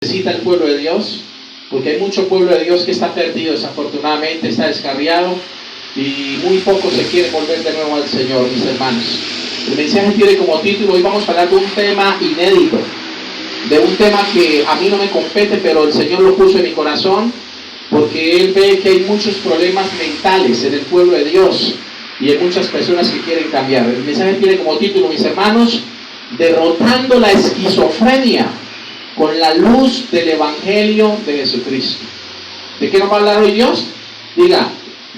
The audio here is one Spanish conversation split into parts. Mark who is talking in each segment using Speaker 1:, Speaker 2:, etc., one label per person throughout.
Speaker 1: Necesita el pueblo de Dios, porque hay mucho pueblo de Dios que está perdido, desafortunadamente está descarriado y muy pocos se quieren volver de nuevo al Señor, mis hermanos. El mensaje tiene como título, hoy vamos a hablar de un tema inédito, de un tema que a mí no me compete, pero el Señor lo puso en mi corazón, porque Él ve que hay muchos problemas mentales en el pueblo de Dios y hay muchas personas que quieren cambiar. El mensaje tiene como título, mis hermanos, derrotando la esquizofrenia con la luz del Evangelio de Jesucristo. ¿De qué nos va a hablar hoy Dios? Diga,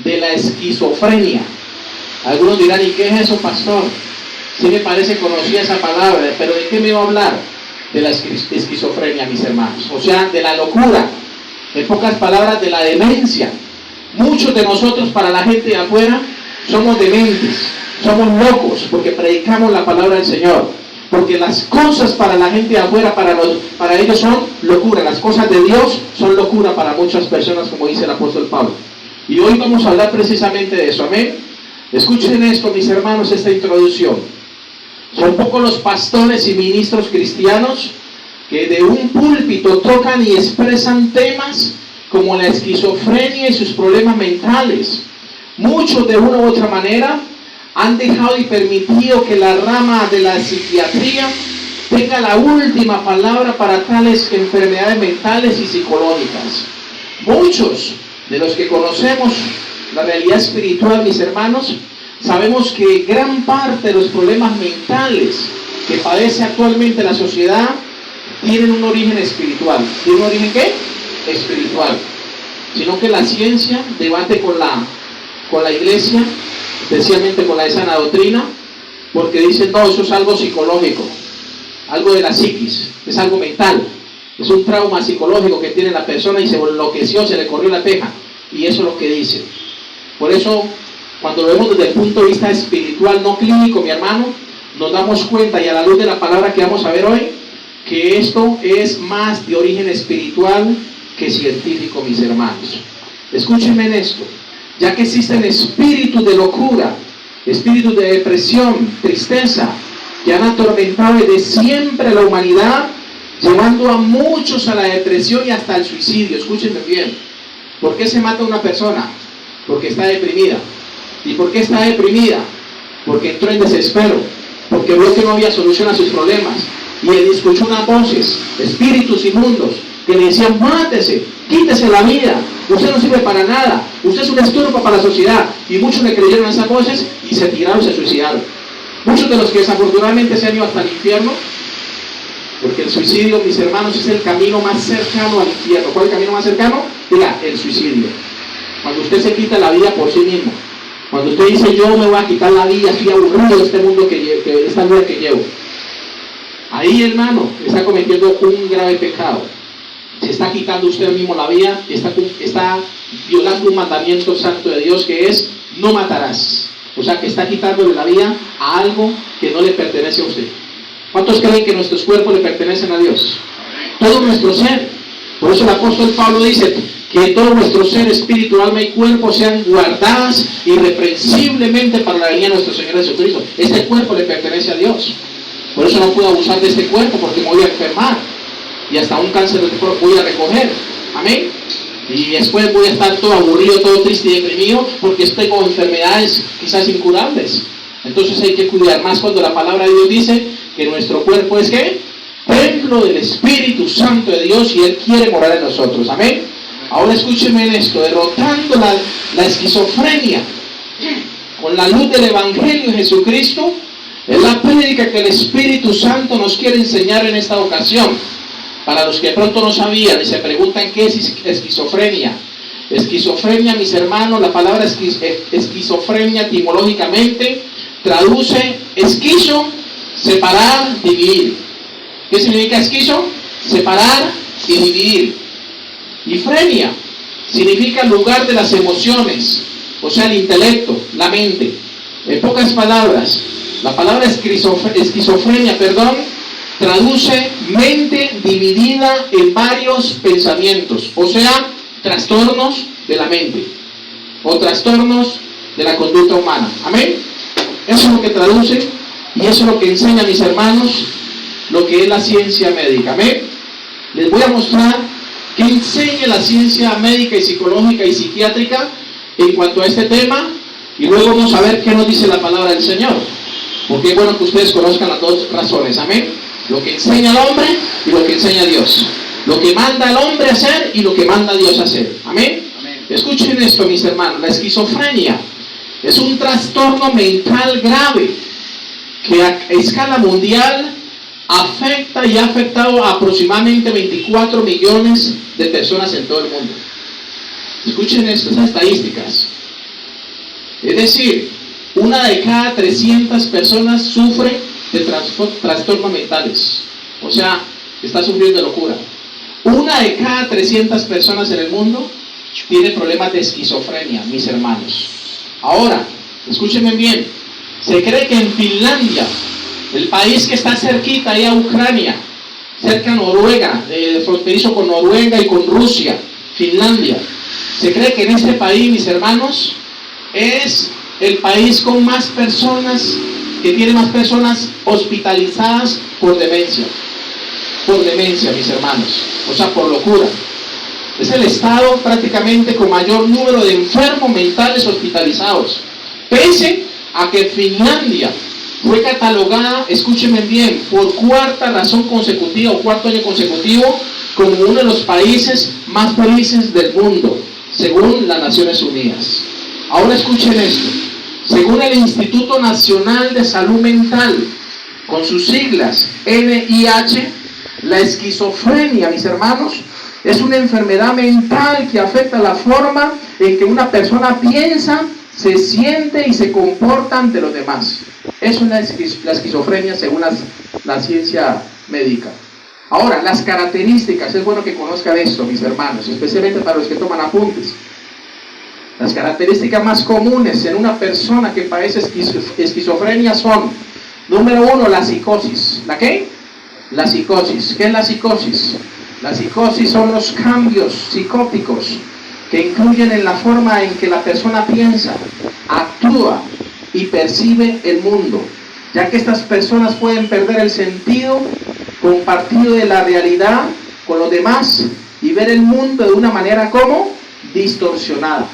Speaker 1: de la esquizofrenia. Algunos dirán, ¿y qué es eso, pastor? Sí me parece conocida esa palabra, pero ¿de qué me va a hablar? De la esquizofrenia, mis hermanos. O sea, de la locura. En pocas palabras, de la demencia. Muchos de nosotros, para la gente de afuera, somos dementes, somos locos, porque predicamos la palabra del Señor. Porque las cosas para la gente de afuera, para ellos son locura. Las cosas de Dios son locura para muchas personas, como dice el apóstol Pablo. Y hoy vamos a hablar precisamente de eso, amén. Escuchen esto, mis hermanos, esta introducción. Son pocos los pastores y ministros cristianos que de un púlpito tocan y expresan temas como la esquizofrenia y sus problemas mentales. Muchos, de una u otra manera, han dejado y permitido que la rama de la psiquiatría tenga la última palabra para tales enfermedades mentales y psicológicas. Muchos de los que conocemos la realidad espiritual, mis hermanos, sabemos que gran parte de los problemas mentales que padece actualmente la sociedad tienen un origen espiritual. ¿Tienen un origen qué? Espiritual. Sino que la ciencia debate con la iglesia, especialmente con la de sana doctrina, porque dicen, no, eso es algo psicológico, algo de la psiquis, es algo mental, es un trauma psicológico que tiene la persona y se enloqueció, se le corrió la teja, y eso es lo que dicen. Por eso, cuando lo vemos desde el punto de vista espiritual, no clínico, mi hermano, nos damos cuenta, y a la luz de la palabra que vamos a ver hoy, que esto es más de origen espiritual que científico, mis hermanos. Escúchenme en esto. Ya que existen espíritus de locura, espíritus de depresión, tristeza, que han atormentado desde siempre a la humanidad, llevando a muchos a la depresión y hasta el suicidio. Escúchenme bien. ¿Por qué se mata una persona? Porque está deprimida. ¿Y por qué está deprimida? Porque entró en desespero, porque vio que no había solución a sus problemas, y él escuchó unas voces, espíritus inmundos, que le decían, mátese, quítese la vida, usted no sirve para nada, usted es un estorbo para la sociedad. Y muchos le creyeron a esas voces y se tiraron, se suicidaron. Muchos de los que desafortunadamente se han ido hasta el infierno, porque el suicidio, mis hermanos, es el camino más cercano al infierno. ¿Cuál es el camino más cercano? Diga, el suicidio. Cuando usted se quita la vida por sí mismo, cuando usted dice, yo me voy a quitar la vida, estoy aburrido de este mundo, de esta vida que llevo, ahí, hermano, está cometiendo un grave pecado. Se está quitando usted mismo la vida, está violando un mandamiento santo de Dios, que es no matarás. O sea, que está quitándole la vida a algo que no le pertenece a usted. ¿Cuántos creen que nuestros cuerpos le pertenecen a Dios? Todo nuestro ser. Por eso el apóstol Pablo dice que todo nuestro ser, espíritu, alma y cuerpo sean guardadas irreprensiblemente para la venida de nuestro Señor Jesucristo. Este cuerpo le pertenece a Dios. Por eso no puedo abusar de este cuerpo, porque me voy a enfermar. Y hasta un cáncer de cuerpo voy a recoger. Amén. Y después voy a estar todo aburrido, todo triste y deprimido, porque estoy con enfermedades quizás incurables. Entonces hay que cuidar más cuando la palabra de Dios dice que nuestro cuerpo es ¿qué? Templo del Espíritu Santo de Dios, y Él quiere morar en nosotros. Amén. Ahora escúchenme en esto, derrotando la esquizofrenia con la luz del Evangelio de Jesucristo, es la prédica que el Espíritu Santo nos quiere enseñar en esta ocasión. Para los que de pronto no sabían y se preguntan qué es esquizofrenia. Esquizofrenia, mis hermanos, la palabra esquizofrenia etimológicamente traduce esquizo, separar, dividir. ¿Qué significa esquizo? Separar y dividir. Y frenia significa lugar de las emociones, o sea, el intelecto, la mente. En pocas palabras, la palabra esquizofrenia, traduce mente dividida en varios pensamientos, o sea, trastornos de la mente o trastornos de la conducta humana. Amén. Eso es lo que traduce y eso es lo que enseña, mis hermanos, lo que es la ciencia médica. Amén. Les voy a mostrar qué enseña la ciencia médica y psicológica y psiquiátrica en cuanto a este tema, y luego vamos a ver qué nos dice la palabra del Señor, porque es bueno que ustedes conozcan las dos razones, amén. Lo que enseña el hombre y lo que enseña Dios, lo que manda el hombre a hacer y lo que manda Dios a hacer, amén. Escuchen esto, mis hermanos. La esquizofrenia es un trastorno mental grave que a escala mundial afecta y ha afectado a aproximadamente 24 millones de personas en todo el mundo. Escuchen esto, estas estadísticas. Es decir, 1 de cada 300 personas sufre de trastornos mentales. O sea, está sufriendo de locura. 1 de cada 300 personas en el mundo tiene problemas de esquizofrenia, mis hermanos. Ahora, escúchenme bien. Se cree que en Finlandia, el país que está cerquita ahí a Ucrania, cerca a Noruega, fronterizo con Noruega y con Rusia, Finlandia, se cree que en este país, mis hermanos, es el país con más personas, que tiene más personas hospitalizadas por demencia. Por demencia, mis hermanos. O sea, por locura. Es el estado prácticamente con mayor número de enfermos mentales hospitalizados. Pese a que Finlandia fue catalogada, escúchenme bien, por cuarta razón consecutiva o cuarto año consecutivo como uno de los países más felices del mundo, según las Naciones Unidas. Ahora escuchen esto. Según el Instituto Nacional de Salud Mental, con sus siglas NIH, la esquizofrenia, mis hermanos, es una enfermedad mental que afecta la forma en que una persona piensa, se siente y se comporta ante los demás. Eso es la esquizofrenia según la ciencia médica. Ahora, las características, es bueno que conozcan esto, mis hermanos, especialmente para los que toman apuntes. Las características más comunes en una persona que padece esquizofrenia son, número 1, la psicosis. ¿La qué? La psicosis. ¿Qué es la psicosis? La psicosis son los cambios psicóticos que incluyen en la forma en que la persona piensa, actúa y percibe el mundo, ya que estas personas pueden perder el sentido compartido de la realidad con los demás y ver el mundo de una manera como distorsionada.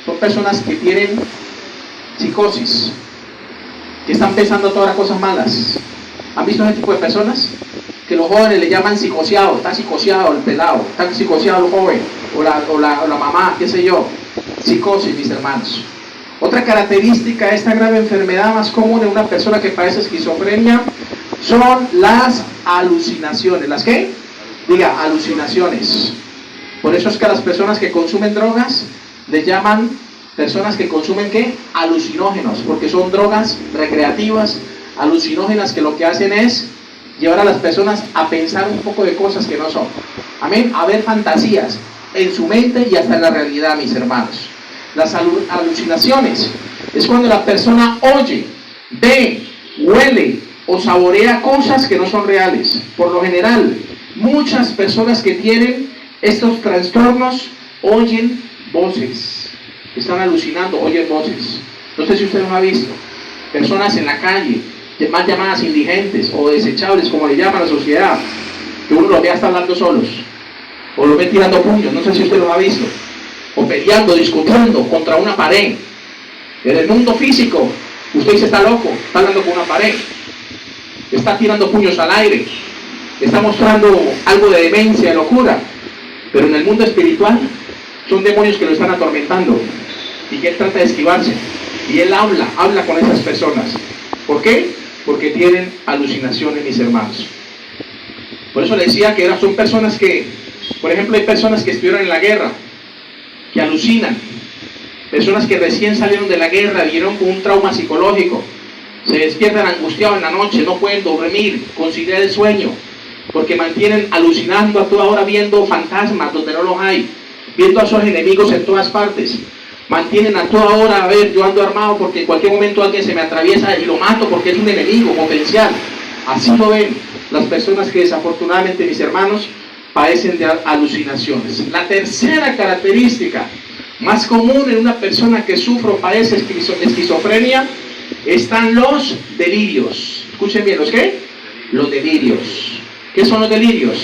Speaker 1: Son personas que tienen psicosis, que están pensando todas las cosas malas. ¿Han visto ese tipo de personas? Que los jóvenes le llaman psicoseado, está psicoseado el pelado, está psicoseado el joven, o la mamá, qué sé yo. Psicosis, mis hermanos. Otra característica de esta grave enfermedad más común en una persona que padece esquizofrenia son las alucinaciones. ¿Las qué? Diga, alucinaciones. Por eso es que a las personas que consumen drogas les llaman personas que consumen ¿qué? Alucinógenos, porque son drogas recreativas, alucinógenas, que lo que hacen es llevar a las personas a pensar un poco de cosas que no son. Amén. A ver fantasías en su mente y hasta en la realidad, mis hermanos. Las alucinaciones es cuando la persona oye, ve, huele o saborea cosas que no son reales. Por lo general, muchas personas que tienen estos trastornos oyen voces. Están alucinando, oyen voces. No sé si usted lo ha visto. Personas en la calle, más llamadas indigentes o desechables, como le llama la sociedad, que uno los ve hasta hablando solos, o los ve tirando puños, no sé si usted los ha visto, o peleando, discutiendo contra una pared. En el mundo físico, usted dice, está loco, está hablando con una pared, está tirando puños al aire, está mostrando algo de demencia, de locura, pero en el mundo espiritual, son demonios que lo están atormentando, y que él trata de esquivarse, y él habla con esas personas. ¿Por qué? Porque tienen alucinaciones, mis hermanos. Por eso le decía que son personas que, por ejemplo, hay personas que estuvieron en la guerra, que alucinan. Personas que recién salieron de la guerra, vieron con un trauma psicológico, se despiertan angustiados en la noche, no pueden dormir, conciliar el sueño, porque mantienen alucinando a toda hora, viendo fantasmas donde no los hay, viendo a sus enemigos en todas partes. Mantienen a toda hora, a ver, yo ando armado porque en cualquier momento alguien se me atraviesa y lo mato porque es un enemigo potencial. Así lo ven las personas que desafortunadamente, mis hermanos, padecen de alucinaciones. La tercera característica más común en una persona que sufre o padece esquizofrenia están los delirios. Escuchen bien, ¿los qué? Los delirios. ¿Qué son los delirios?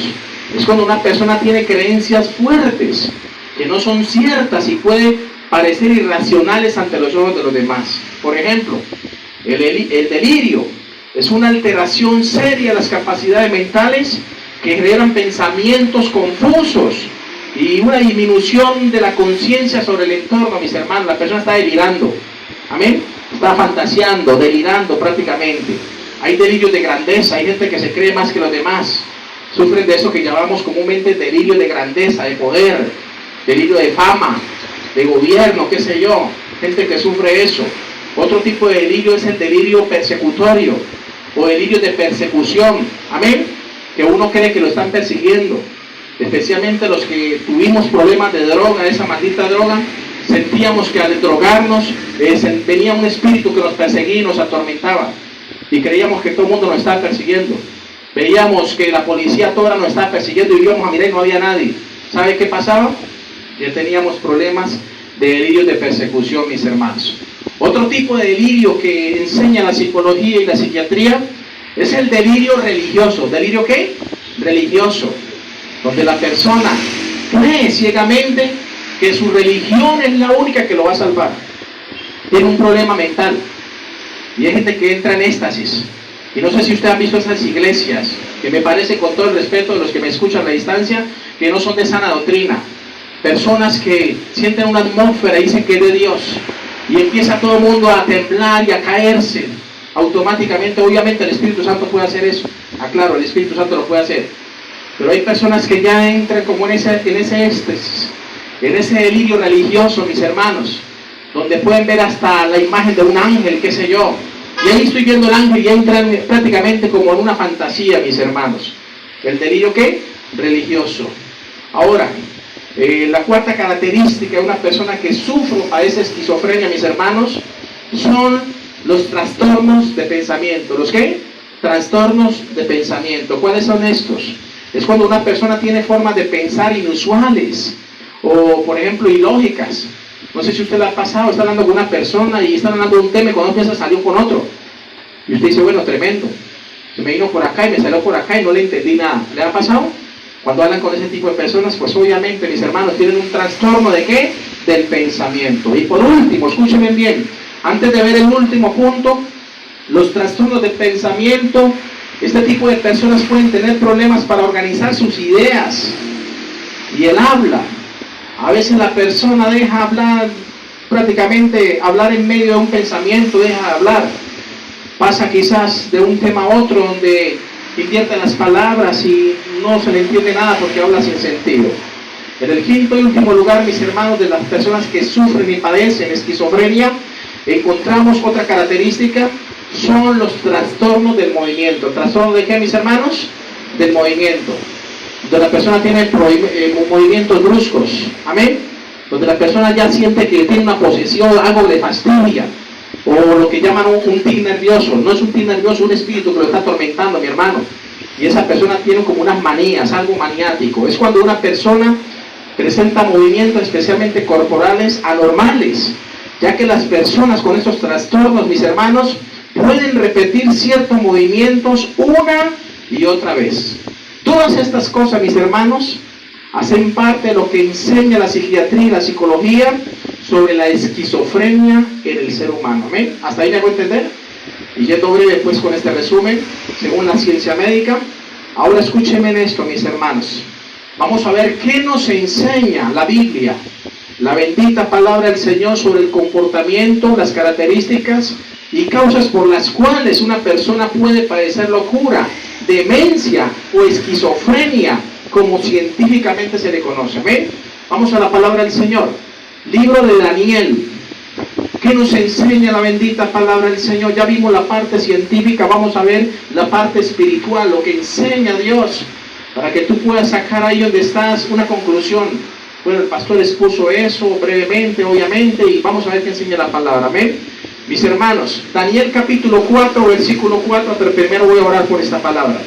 Speaker 1: Es cuando una persona tiene creencias fuertes, que no son ciertas y puede parecer irracionales ante los ojos de los demás. Por ejemplo, el delirio es una alteración seria de las capacidades mentales que generan pensamientos confusos y una disminución de la conciencia sobre el entorno, mis hermanos. La persona está delirando, amén, está fantaseando, delirando prácticamente. Hay delirios de grandeza, hay gente que se cree más que los demás, sufren de eso que llamamos comúnmente delirio de grandeza, de poder, delirio de fama, de gobierno, qué sé yo, gente que sufre eso. Otro tipo de delirio es el delirio persecutorio o delirio de persecución, amén, que uno cree que lo están persiguiendo, especialmente los que tuvimos problemas de droga, esa maldita droga, sentíamos que al drogarnos venía un espíritu que nos perseguía y nos atormentaba, y creíamos que todo el mundo nos estaba persiguiendo, veíamos que la policía toda nos estaba persiguiendo y íbamos a mirar y no había nadie. ¿Sabe qué pasaba? Ya teníamos problemas de delirio de persecución, mis hermanos. Otro tipo de delirio que enseña la psicología y la psiquiatría es el delirio religioso. ¿Delirio qué? Religioso. Donde la persona cree ciegamente que su religión es la única que lo va a salvar. Tiene un problema mental. Y hay gente que entra en éxtasis. Y no sé si ustedes han visto esas iglesias, que me parece, con todo el respeto de los que me escuchan a la distancia, que no son de sana doctrina. Personas que sienten una atmósfera y dicen que es de Dios. Y empieza todo el mundo a temblar y a caerse automáticamente. Obviamente el Espíritu Santo puede hacer eso. Aclaro, el Espíritu Santo lo puede hacer. Pero hay personas que ya entran como en ese éxtasis, en ese delirio religioso, mis hermanos, donde pueden ver hasta la imagen de un ángel, qué sé yo. Y ahí estoy viendo el ángel y entran prácticamente como en una fantasía, mis hermanos. ¿El delirio qué? Religioso. Ahora, la cuarta característica de una persona que sufre a esa esquizofrenia, mis hermanos, son los trastornos de pensamiento. ¿Los qué? Trastornos de pensamiento. ¿Cuáles son estos? Es cuando una persona tiene formas de pensar inusuales o, por ejemplo, ilógicas. No sé si usted le ha pasado, está hablando con una persona y está hablando de un tema y cuando empieza salió con otro. Y usted dice, bueno, tremendo. Se me vino por acá y me salió por acá y no le entendí nada. ¿Le ha pasado? Cuando hablan con ese tipo de personas, pues obviamente, mis hermanos, tienen un trastorno ¿de qué? Del pensamiento. Y por último, escúchenme bien, antes de ver el último punto, los trastornos de pensamiento, este tipo de personas pueden tener problemas para organizar sus ideas y el habla. A veces la persona deja hablar, prácticamente hablar en medio de un pensamiento, deja de hablar. Pasa quizás de un tema a otro donde invierte las palabras y no se le entiende nada porque habla sin sentido. En el quinto y último lugar, mis hermanos, de las personas que sufren y padecen esquizofrenia, encontramos otra característica, son los trastornos del movimiento. ¿Trastornos de qué, mis hermanos? Del movimiento. Donde la persona tiene movimientos bruscos, amén, donde la persona ya siente que tiene una posesión, algo le fastidia, o lo que llaman un tic nervioso. No es un tic nervioso, un espíritu que lo está atormentando, mi hermano, y esa persona tiene como unas manías, algo maniático. Es cuando una persona presenta movimientos, especialmente corporales, anormales, ya que las personas con estos trastornos, mis hermanos, pueden repetir ciertos movimientos una y otra vez. Todas estas cosas, mis hermanos, hacen parte de lo que enseña la psiquiatría y la psicología sobre la esquizofrenia en el ser humano. ¿Amén? ¿Hasta ahí me hago entender? Y yendo breve pues con este resumen, según la ciencia médica. Ahora escúchenme en esto, mis hermanos. Vamos a ver qué nos enseña la Biblia, la bendita palabra del Señor, sobre el comportamiento, las características y causas por las cuales una persona puede padecer locura, demencia o esquizofrenia, como científicamente se le conoce. ¿Amén? Vamos a la palabra del Señor. Libro de Daniel. ¿Qué nos enseña la bendita palabra del Señor? Ya vimos la parte científica, vamos a ver la parte espiritual, lo que enseña Dios, para que tú puedas sacar ahí donde estás una conclusión. Bueno, el pastor expuso eso brevemente, obviamente, y vamos a ver qué enseña la palabra. Amén. Mis hermanos, Daniel capítulo 4, versículo 4, pero primero voy a orar por esta palabra.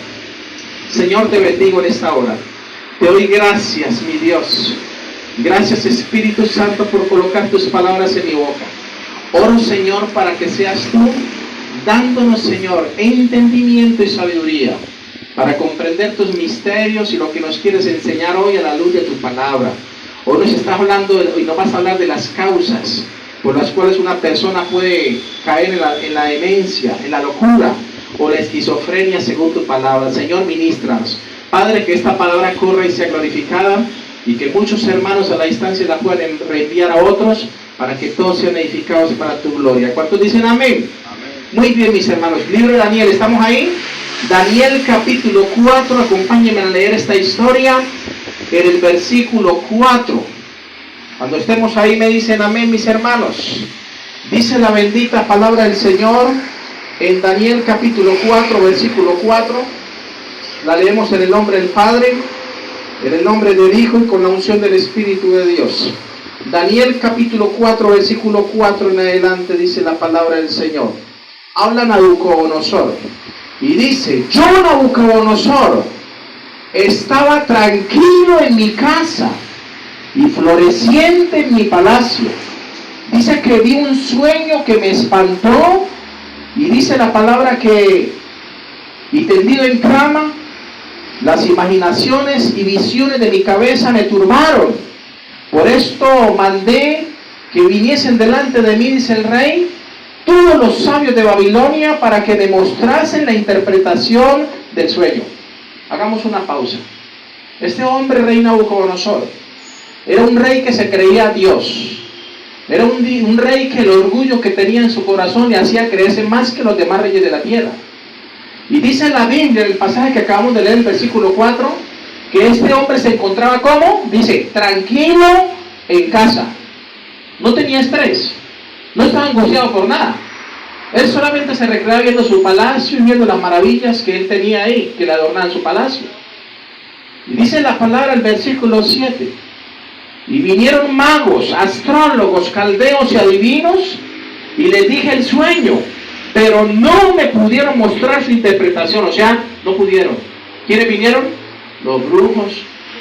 Speaker 1: Señor, te bendigo en esta hora. Te doy gracias, mi Dios. Gracias, Espíritu Santo, por colocar tus palabras en mi boca. Oro, Señor, para que seas tú dándonos, Señor, entendimiento y sabiduría para comprender tus misterios y lo que nos quieres enseñar hoy a la luz de tu palabra. Hoy nos estás hablando y nos vas a hablar de las causas por las cuales una persona puede caer en la demencia, en la locura o la esquizofrenia según tu palabra. Señor, ministranos. Padre, que esta palabra corra y sea glorificada y que muchos hermanos a la distancia la puedan reenviar a otros para que todos sean edificados para tu gloria. ¿Cuántos dicen amén? Amén. Muy bien, mis hermanos. Libro de Daniel, ¿estamos ahí? Daniel capítulo 4, acompáñenme a leer esta historia en el versículo 4. Cuando estemos ahí me dicen amén, mis hermanos. Dice la bendita palabra del Señor en Daniel capítulo 4, versículo 4. La leemos en el nombre del Padre, en el nombre del Hijo y con la unción del Espíritu de Dios. Daniel capítulo 4, versículo 4 en adelante dice la palabra del Señor. Habla Nabucodonosor y dice: yo, Nabucodonosor, estaba tranquilo en mi casa y floreciente en mi palacio. Dice que vi un sueño que me espantó y dice la palabra que, y tendido en cama, las imaginaciones y visiones de mi cabeza me turbaron. Por esto mandé que viniesen delante de mí, dice el rey, todos los sabios de Babilonia para que me mostrasen la interpretación del sueño. Hagamos una pausa. Este hombre, rey Nabucodonosor, era un rey que se creía Dios. Era un rey que el orgullo que tenía en su corazón le hacía creerse más que los demás reyes de la tierra. Y dice la Biblia, en el pasaje que acabamos de leer, el versículo 4, que este hombre se encontraba como, dice, tranquilo en casa. No tenía estrés, no estaba angustiado por nada. Él solamente se recreaba viendo su palacio y viendo las maravillas que él tenía ahí, que le adornaban su palacio. Y dice la palabra, el versículo 7, y vinieron magos, astrólogos, caldeos y adivinos, y les dije el sueño, pero no me pudieron mostrar su interpretación. O sea, no pudieron. ¿Quiénes vinieron? Los brujos,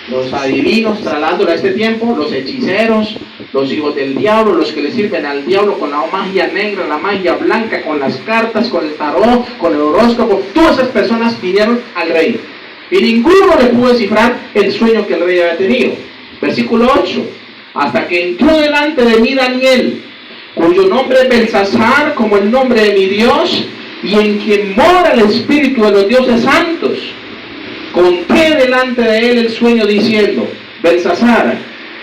Speaker 1: los adivinos, trasladándolo a este tiempo, los hechiceros, los hijos del diablo, los que le sirven al diablo con la magia negra, la magia blanca, con las cartas, con el tarot, con el horóscopo. Todas esas personas vinieron al rey y ninguno le pudo descifrar el sueño que el rey había tenido. Versículo 8, hasta que entró delante de mí Daniel, cuyo nombre es Belsasar, como el nombre de mi Dios, y en quien mora el Espíritu de los dioses santos. Conté delante de él el sueño diciendo: Belsasar,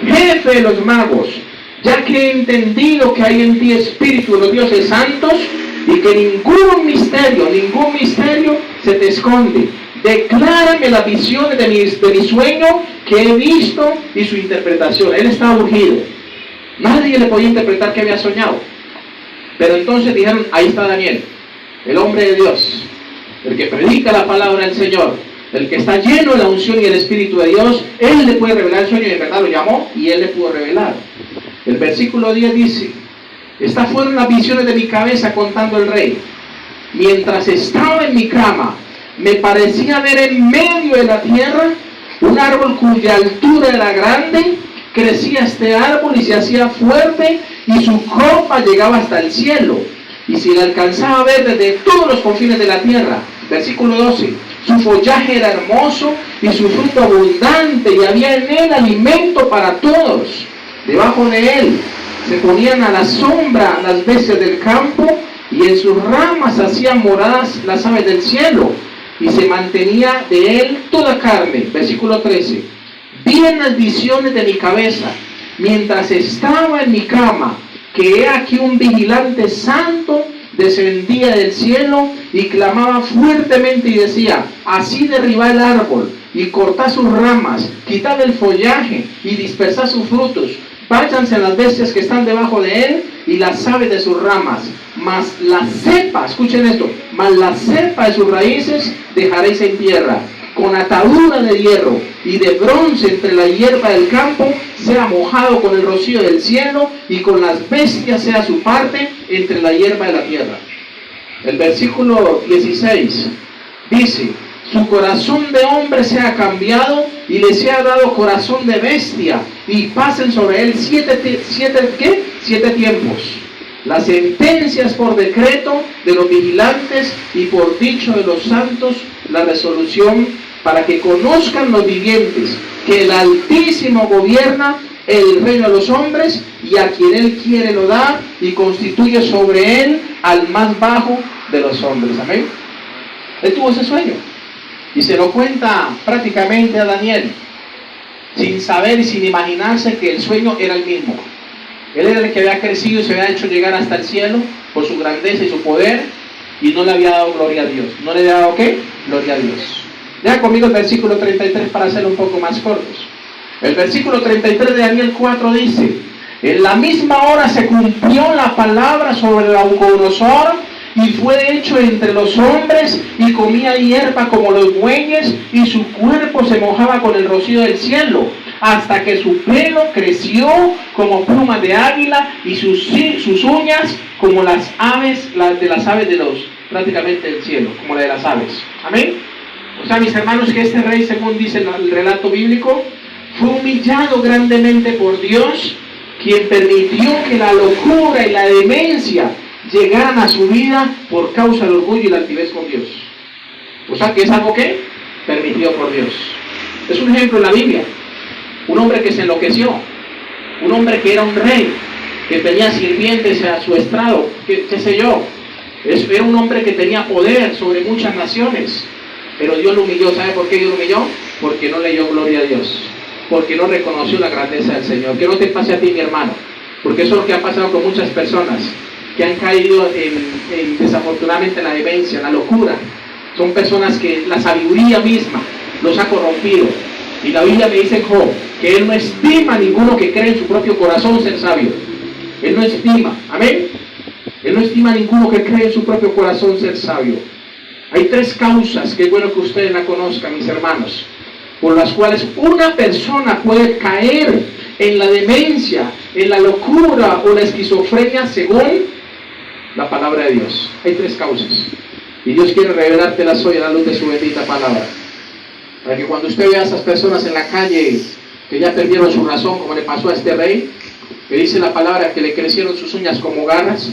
Speaker 1: jefe de los magos, ya que he entendido que hay en ti Espíritu de los dioses santos, y que ningún misterio se te esconde. Declárame las visiones de mi sueño que he visto y su interpretación. Él estaba urgido. Nadie le podía interpretar que había soñado. Pero entonces dijeron: ahí está Daniel, el hombre de Dios, el que predica la palabra del Señor, el que está lleno de la unción y el Espíritu de Dios. Él le puede revelar el sueño, y en verdad lo llamó y él le pudo revelar. El versículo 10 dice: estas fueron las visiones de mi cabeza, contando el rey. Mientras estaba en mi cama, me parecía ver en medio de la tierra un árbol cuya altura era grande. Crecía este árbol y se hacía fuerte, y su copa llegaba hasta el cielo, y se le alcanzaba a ver desde todos los confines de la tierra. Versículo 12, su follaje era hermoso y su fruto abundante, y había en él alimento para todos. Debajo de él se ponían a la sombra las bestias del campo, y en sus ramas hacían moradas las aves del cielo, y se mantenía de él toda carne. Versículo 13, vi en las visiones de mi cabeza, mientras estaba en mi cama, que he aquí un vigilante santo descendía del cielo y clamaba fuertemente y decía: así derribad el árbol y cortad sus ramas, quitad el follaje y dispersad sus frutos, váyanse las bestias que están debajo de él y las aves de sus ramas, mas la cepa, escuchen esto, mas la cepa de sus raíces dejaréis en tierra, con atadura de hierro y de bronce entre la hierba del campo, sea mojado con el rocío del cielo, y con las bestias sea su parte entre la hierba de la tierra. El versículo 16 dice: su corazón de hombre sea cambiado y le sea dado corazón de bestia, y pasen sobre él siete tiempos. Las sentencias por decreto de los vigilantes y por dicho de los santos, la resolución para que conozcan los vivientes que el Altísimo gobierna el reino de los hombres y a quien él quiere lo da y constituye sobre él al más bajo de los hombres. Amén. Él tuvo ese sueño y se lo cuenta prácticamente a Daniel, sin saber y sin imaginarse que el sueño era el mismo. Él era el que había crecido y se había hecho llegar hasta el cielo por su grandeza y su poder, y no le había dado gloria a Dios. ¿No le había dado qué? Gloria a Dios. Lea conmigo el versículo 33 para hacerlo un poco más cortos. El versículo 33 de Daniel 4 dice: en la misma hora se cumplió la palabra sobre Nabucodonosor, y fue hecho entre los hombres, y comía hierba como los bueyes, y su cuerpo se mojaba con el rocío del cielo, hasta que su pelo creció como plumas de águila, y sus uñas como las de las aves de los, prácticamente del cielo, como la de las aves. Amén. O sea, mis hermanos, que este rey, según dice el relato bíblico, fue humillado grandemente por Dios, quien permitió que la locura y la demencia llegaran a su vida por causa del orgullo y la altivez con Dios. O sea, que es algo que permitido por Dios. Es un ejemplo en la Biblia. Un hombre que se enloqueció, un hombre que era un rey, que tenía sirvientes a su estrado, qué sé yo. Era un hombre que tenía poder sobre muchas naciones, pero Dios lo humilló. ¿Sabe por qué Dios lo humilló? Porque no le dio gloria a Dios, porque no reconoció la grandeza del Señor. Que no te pase a ti, mi hermano, porque eso es lo que ha pasado con muchas personas que han caído desafortunadamente en la demencia, en la locura. Son personas que la sabiduría misma los ha corrompido. Y la Biblia me dice en Job que él no estima a ninguno que cree en su propio corazón ser sabio. Él no estima, amén. Él no estima a ninguno que cree en su propio corazón ser sabio. Hay tres causas que es bueno que ustedes la conozcan, mis hermanos, por las cuales una persona puede caer en la demencia, en la locura o la esquizofrenia según la palabra de Dios. Hay tres causas. Y Dios quiere revelártelas hoy a la luz de su bendita palabra. Para que cuando usted vea a esas personas en la calle que ya perdieron su razón, como le pasó a este rey, que dice la palabra que le crecieron sus uñas como garras,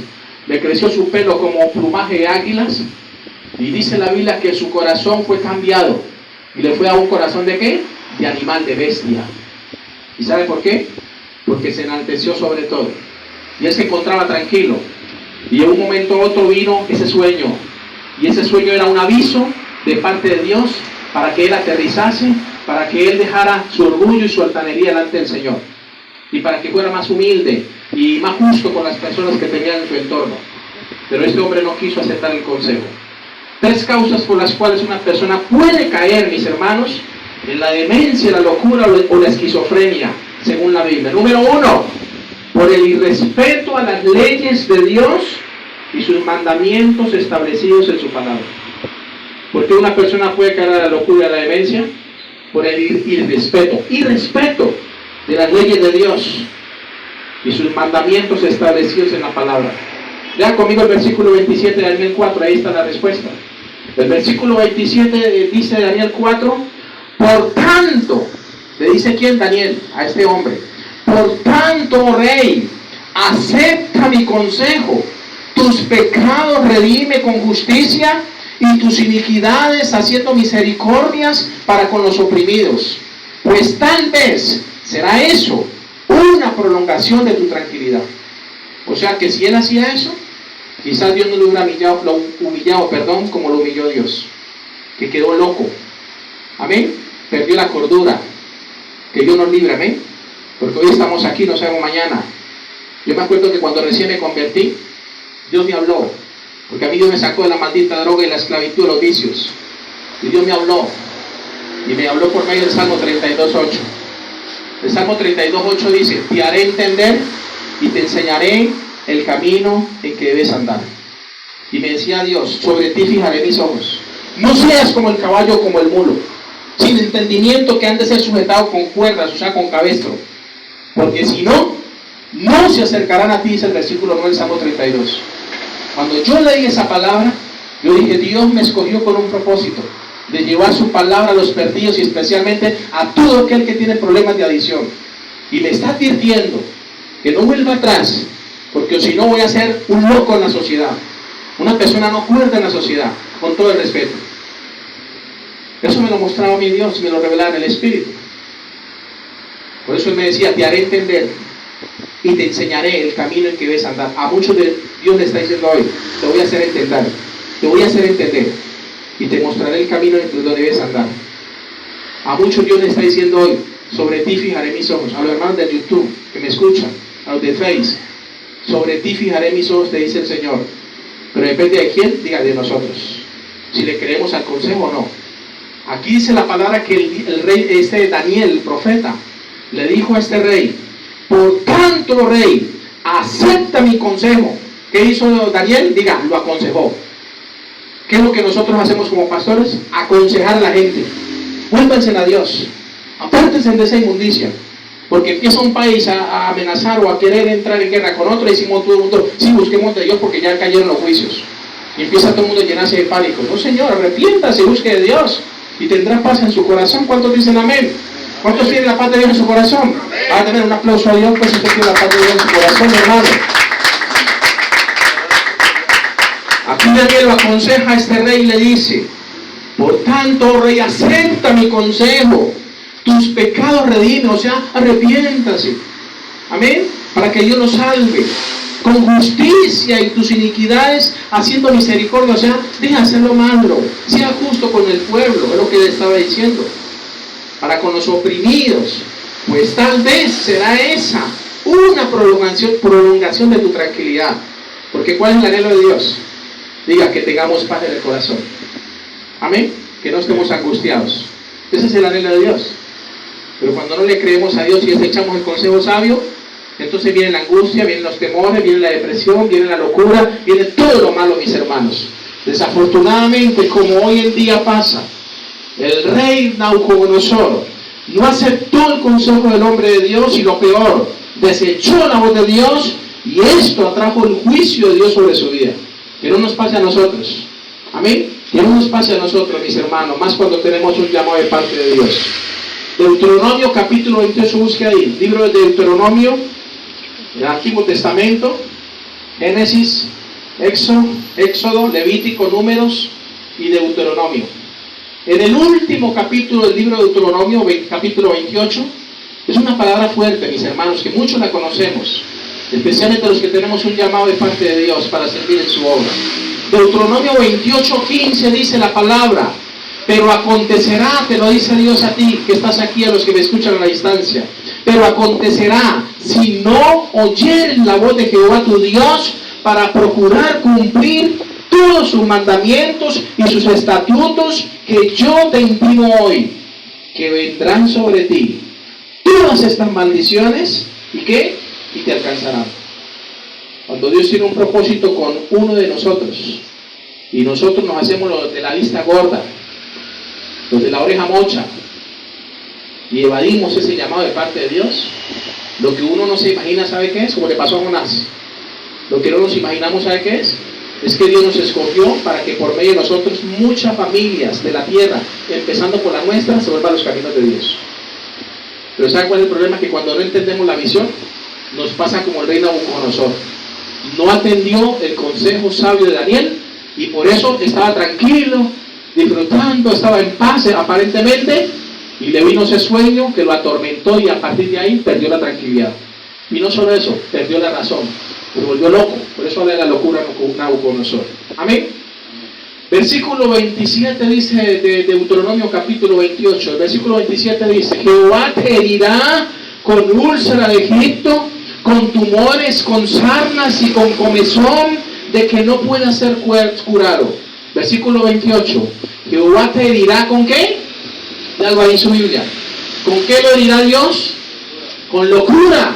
Speaker 1: le creció su pelo como plumaje de águilas, y dice la Biblia que su corazón fue cambiado, y le fue a un corazón ¿de qué? De animal, de bestia. ¿Y sabe por qué? Porque se enalteció sobre todo, y él se encontraba tranquilo, y en un momento u otro vino ese sueño, y ese sueño era un aviso de parte de Dios, para que él aterrizase, para que él dejara su orgullo y su altanería delante del Señor, y para que fuera más humilde y más justo con las personas que tenían en su entorno. Pero este hombre no quiso aceptar el consejo. Tres causas por las cuales una persona puede caer, mis hermanos, en la demencia, la locura o la esquizofrenia, según la Biblia. Número uno, por el irrespeto a las leyes de Dios y sus mandamientos establecidos en su palabra. ¿Por qué una persona puede caer a la locura y a la demencia? Por el irrespeto de las leyes de Dios y sus mandamientos establecidos en la palabra. Lea conmigo el versículo 27 de Daniel 4, ahí está la respuesta. El versículo 27 dice Daniel 4, por tanto, le dice ¿quién? Daniel, a este hombre. Por tanto, oh rey, acepta mi consejo, tus pecados redime con justicia, y tus iniquidades haciendo misericordias para con los oprimidos. Pues tal vez será eso una prolongación de tu tranquilidad. O sea que si él hacía eso, quizás Dios no lo hubiera humillado, como lo humilló Dios, que quedó loco. Amén. Perdió la cordura. Que Dios nos libre, amén. Porque hoy estamos aquí, no sabemos mañana. Yo me acuerdo que cuando recién me convertí, Dios me habló. Porque a mí Dios me sacó de la maldita droga y la esclavitud de los vicios. Y Dios me habló. Y me habló por medio del Salmo 32.8. El Salmo 32.8 dice: te haré entender y te enseñaré el camino en que debes andar. Y me decía Dios: sobre ti fijaré mis ojos. No seas como el caballo o como el mulo, sin entendimiento, que han de ser sujetados con cuerdas, o sea, con cabestro. Porque si no, no se acercarán a ti, dice el versículo 9 del Salmo 32. Cuando yo leí esa palabra, yo dije: Dios me escogió con un propósito, de llevar su palabra a los perdidos y especialmente a todo aquel que tiene problemas de adicción. Y me está advirtiendo que no vuelva atrás, porque si no voy a ser un loco en la sociedad, una persona no cuerda en la sociedad, con todo el respeto. Eso me lo mostraba mi Dios, me lo revelaba en el Espíritu. Por eso Él me decía, te haré entender y te enseñaré el camino en que debes andar. A muchos de Dios le está diciendo hoy, te voy a hacer entender, te voy a hacer entender y te mostraré el camino en donde debes andar. A muchos Dios le está diciendo hoy, sobre ti fijaré mis ojos. A los hermanos de YouTube que me escuchan, a los de Face, sobre ti fijaré mis ojos, te dice el Señor. Pero depende de quién, diga de nosotros, si le creemos al consejo o no. Aquí dice la palabra que el rey, Daniel, el profeta, le dijo a este rey, por tanto, rey, acepta mi consejo. ¿Qué hizo Daniel? Diga, lo aconsejó. ¿Qué es lo que nosotros hacemos como pastores? Aconsejar a la gente. Vuélvanse a Dios. Apártense de esa inmundicia. Porque empieza un país a amenazar o a querer entrar en guerra con otro, y decimos todo el mundo, sí, busquemos de Dios porque ya cayeron los juicios. Y empieza todo el mundo a llenarse de pánico. No, Señor, arrepiéntase, busque de Dios y tendrá paz en su corazón. ¿Cuántos dicen amén? ¿Cuántos tienen la paz de Dios en su corazón? Va a tener un aplauso a Dios, pues si usted tiene la paz de Dios en su corazón, hermano. Aquí Daniel lo aconseja a este rey y le dice, por tanto, rey, acepta mi consejo, tus pecados redime, o sea, arrepiéntase. Amén. Para que Dios lo salve. Con justicia y tus iniquidades, haciendo misericordia, o sea, deja de hacer lo malo, sea justo con el pueblo, es lo que le estaba diciendo. Para con los oprimidos, pues tal vez será esa una prolongación de tu tranquilidad. Porque ¿cuál es el anhelo de Dios? Diga, que tengamos paz en el corazón. Amén. Que no estemos angustiados. Ese es el anhelo de Dios. Pero cuando no le creemos a Dios y desechamos el consejo sabio, entonces viene la angustia, vienen los temores, viene la depresión, viene la locura, viene todo lo malo, mis hermanos. Desafortunadamente, como hoy en día pasa, el rey Nabucodonosor no aceptó el consejo del hombre de Dios y lo peor, desechó la voz de Dios, y esto atrajo el juicio de Dios sobre su vida. Que no nos pase a nosotros. Amén. Que no nos pase a nosotros, mis hermanos, más cuando tenemos un llamado de parte de Dios. Deuteronomio capítulo 28, busque ahí. Libro de Deuteronomio, el Antiguo Testamento, Génesis, Éxodo, Levítico, Números y Deuteronomio. En el último capítulo del libro de Deuteronomio, capítulo 28, es una palabra fuerte, mis hermanos, que muchos la conocemos, especialmente los que tenemos un llamado de parte de Dios para servir en su obra. Deuteronomio 28:15 dice la palabra, pero acontecerá, te lo dice Dios a ti, que estás aquí, a los que me escuchan a la distancia, pero acontecerá, si no oyeres la voz de Jehová tu Dios, para procurar cumplir todos sus mandamientos y sus estatutos que yo te imprimo hoy, que vendrán sobre ti todas estas maldiciones, ¿y qué? Y te alcanzarán. Cuando Dios tiene un propósito con uno de nosotros, y nosotros nos hacemos los de la vista gorda, los de la oreja mocha, y evadimos ese llamado de parte de Dios, lo que uno no se imagina, ¿sabe qué es? Como le pasó a Jonás. Lo que no nos imaginamos, ¿sabe qué es? Es que Dios nos escogió para que por medio de nosotros muchas familias de la tierra, empezando por la nuestra, se vuelvan a los caminos de Dios. Pero ¿sabe cuál es el problema? Que cuando no entendemos la visión, nos pasa como el rey Nabucodonosor. No atendió el consejo sabio de Daniel, y por eso estaba tranquilo, disfrutando, estaba en paz aparentemente, y le vino ese sueño que lo atormentó, y a partir de ahí perdió la tranquilidad. Y no solo eso, perdió la razón, se volvió loco. Por eso habla de la locura Nabucodonosor. Amén. Versículo 27 dice de Deuteronomio capítulo 28, el versículo 27 dice, Jehová te herirá con úlcera de Egipto, con tumores, con sarnas y con comezón, de que no pueda ser curado. Versículo 28, Jehová te herirá ¿con qué? De algo ahí en su Biblia. ¿Con qué lo herirá Dios? Con locura.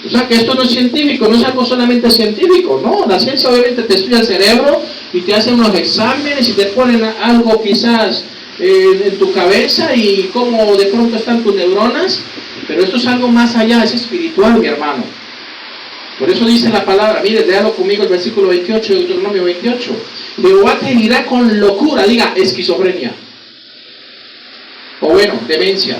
Speaker 1: O sea que esto no es científico, no es algo solamente científico, no. La ciencia obviamente te estudia el cerebro y te hace unos exámenes y te ponen algo quizás en tu cabeza y cómo de pronto están tus neuronas, pero esto es algo más allá, es espiritual, mi hermano. Por eso dice la palabra, mire, léalo conmigo el versículo 28 de Deuteronomio 28. Jehová te herirá con locura, diga esquizofrenia, o bueno, demencia.